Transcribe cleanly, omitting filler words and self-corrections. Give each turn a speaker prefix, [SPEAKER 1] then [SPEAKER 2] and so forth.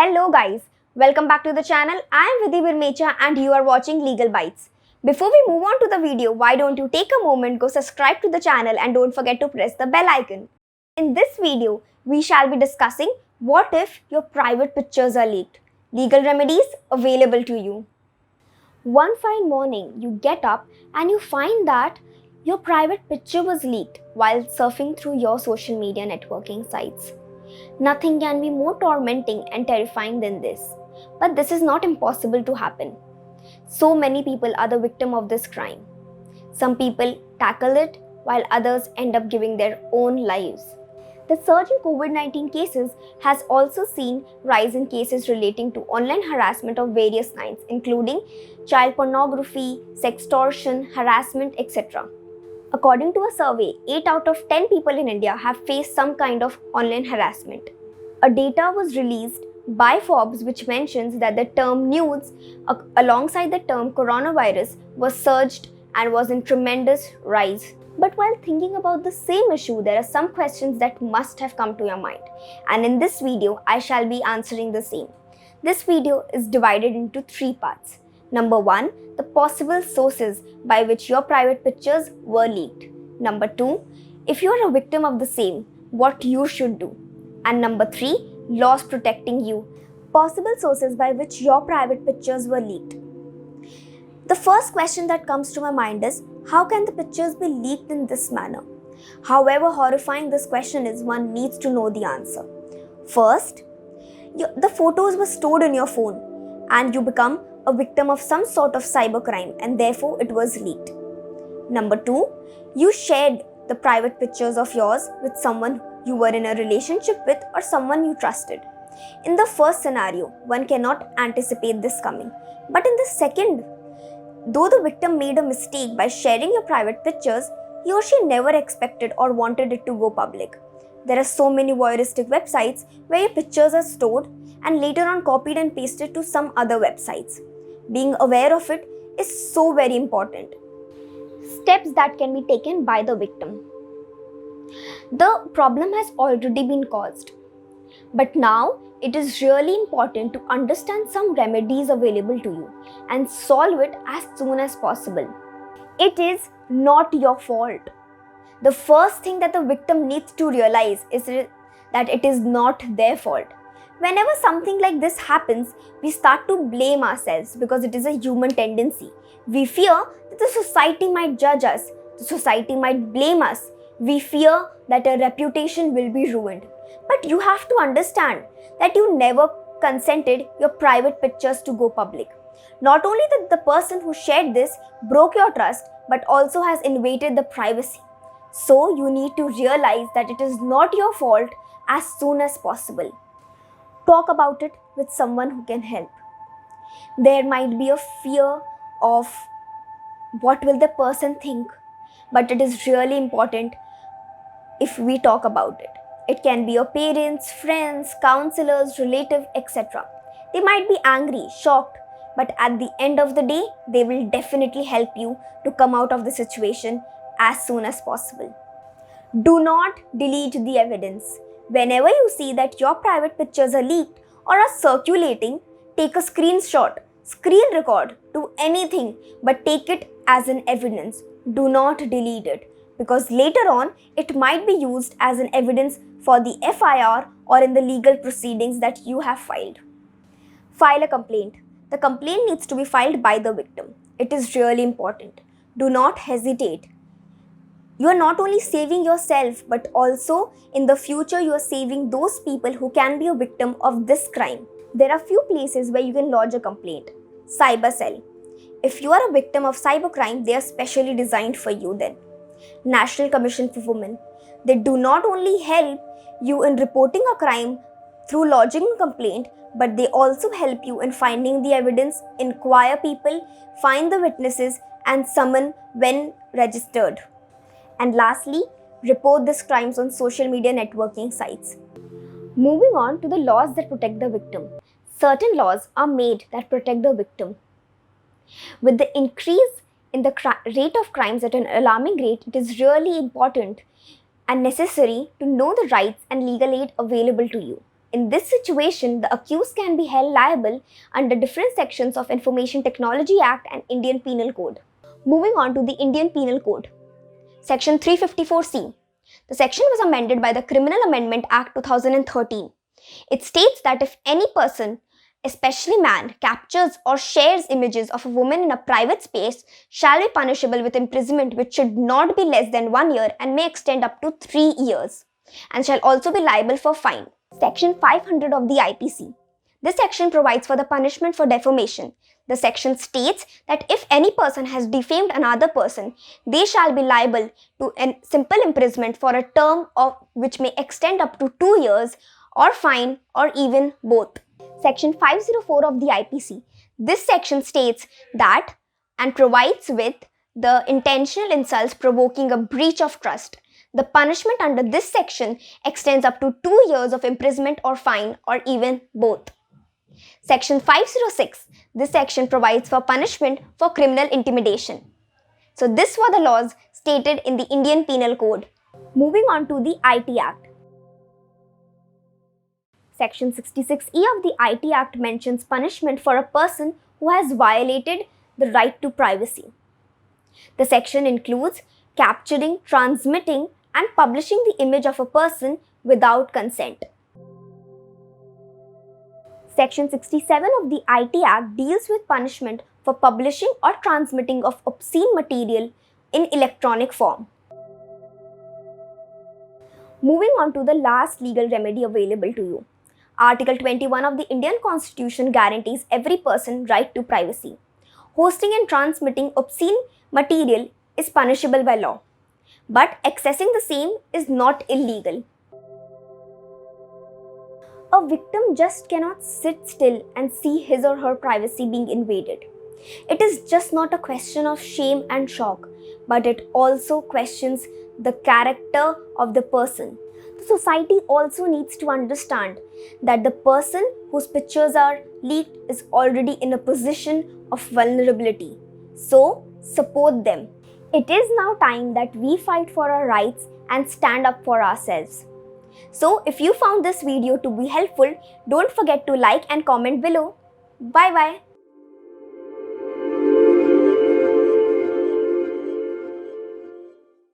[SPEAKER 1] Hello guys, welcome back to the channel. I am Vidhi Virmecha and you are watching Legal Bites. Before we move on to the video, why don't you take a moment, go subscribe to the channel and don't forget to press the bell icon. In this video, we shall be discussing what if your private pictures are leaked. Legal remedies available to you. One fine morning, you get up and you find that your private picture was leaked while surfing through your social media networking sites. Nothing can be more tormenting and terrifying than this. But this is not impossible to happen. So many people are the victim of this crime. Some people tackle it while others end up giving their own lives. The surge in COVID-19 cases has also seen rise in cases relating to online harassment of various kinds, including child pornography, sextortion, harassment, etc. According to a survey, 8 out of 10 people in India have faced some kind of online harassment. A data was released by Forbes which mentions that the term nudes alongside the term coronavirus was surged and was in tremendous rise. But while thinking about the same issue, there are some questions that must have come to your mind. And in this video, I shall be answering the same. This video is divided into 3 parts. Number 1, the possible sources by which your private pictures were leaked. Number 2, if you are a victim of the same, what you should do. And number 3, laws protecting you. Possible sources by which your private pictures were leaked. The first question that comes to my mind is, how can the pictures be leaked in this manner? However horrifying this question is, one needs to know the answer. First, the photos were stored in your phone and you become a victim of some sort of cybercrime and therefore it was leaked. Number 2, you shared the private pictures of yours with someone you were in a relationship with or someone you trusted. In the first scenario, one cannot anticipate this coming. But in the second, though the victim made a mistake by sharing your private pictures, he or she never expected or wanted it to go public. There are so many voyeuristic websites where your pictures are stored and later on copied and pasted to some other websites. Being aware of it is so very important. Steps that can be taken by the victim. The problem has already been caused, but now it is really important to understand some remedies available to you and solve it as soon as possible. It is not your fault. The first thing that the victim needs to realize is that it is not their fault. Whenever something like this happens, we start to blame ourselves because it is a human tendency. We fear that the society might judge us, the society might blame us. We fear that our reputation will be ruined. But you have to understand that you never consented your private pictures to go public. Not only that the person who shared this broke your trust, but also has invaded the privacy. So you need to realize that it is not your fault as soon as possible. Talk about it with someone who can help. There might be a fear of what will the person think, but it is really important if we talk about it. It can be your parents, friends, counselors, relatives, etc. They might be angry, shocked, but at the end of the day, they will definitely help you to come out of the situation as soon as possible. Do not delete the evidence. Whenever you see that your private pictures are leaked or are circulating, take a screenshot, screen record, do anything, but take it as an evidence. Do not delete it because later on it might be used as an evidence for the FIR or in the legal proceedings that you have filed. File a complaint. The complaint needs to be filed by the victim. It is really important. Do not hesitate. You are not only saving yourself, but also in the future you are saving those people who can be a victim of this crime. There are few places where you can lodge a complaint. Cyber cell. If you are a victim of cybercrime, they are specially designed for you then. National Commission for Women. They do not only help you in reporting a crime through lodging a complaint, but they also help you in finding the evidence, inquire people, find the witnesses, and summon when registered. And lastly, report these crimes on social media networking sites. Moving on to the laws that protect the victim. Certain laws are made that protect the victim. With the increase in the rate of crimes at an alarming rate, it is really important and necessary to know the rights and legal aid available to you. In this situation, the accused can be held liable under different sections of Information Technology Act and Indian Penal Code. Moving on to the Indian Penal Code. Section 354C. The section was amended by the Criminal Amendment Act 2013. It states that if any person, especially man, captures or shares images of a woman in a private space, shall be punishable with imprisonment which should not be less than 1 year and may extend up to 3 years, and shall also be liable for fine. Section 500 of the IPC. This section provides for the punishment for defamation. The section states that if any person has defamed another person, they shall be liable to a simple imprisonment for a term of which may extend up to 2 years, or fine, or even both. Section 504 of the IPC. This section states that and provides with the intentional insults provoking a breach of trust. The punishment under this section extends up to 2 years of imprisonment or fine, or even both. Section 506. This section provides for punishment for criminal intimidation. So this were the laws stated in the Indian Penal Code. Moving on to the IT Act. Section 66E of the IT Act mentions punishment for a person who has violated the right to privacy. The section includes capturing, transmitting, and publishing the image of a person without consent. Section 67 of the IT Act deals with punishment for publishing or transmitting of obscene material in electronic form. Moving on to the last legal remedy available to you. Article 21 of the Indian Constitution guarantees every person right to privacy. Hosting and transmitting obscene material is punishable by law, but accessing the same is not illegal. A victim just cannot sit still and see his or her privacy being invaded. It is just not a question of shame and shock, but it also questions the character of the person. The society also needs to understand that the person whose pictures are leaked is already in a position of vulnerability. So, support them. It is now time that we fight for our rights and stand up for ourselves. So, if you found this video to be helpful, don't forget to like and comment below. Bye bye.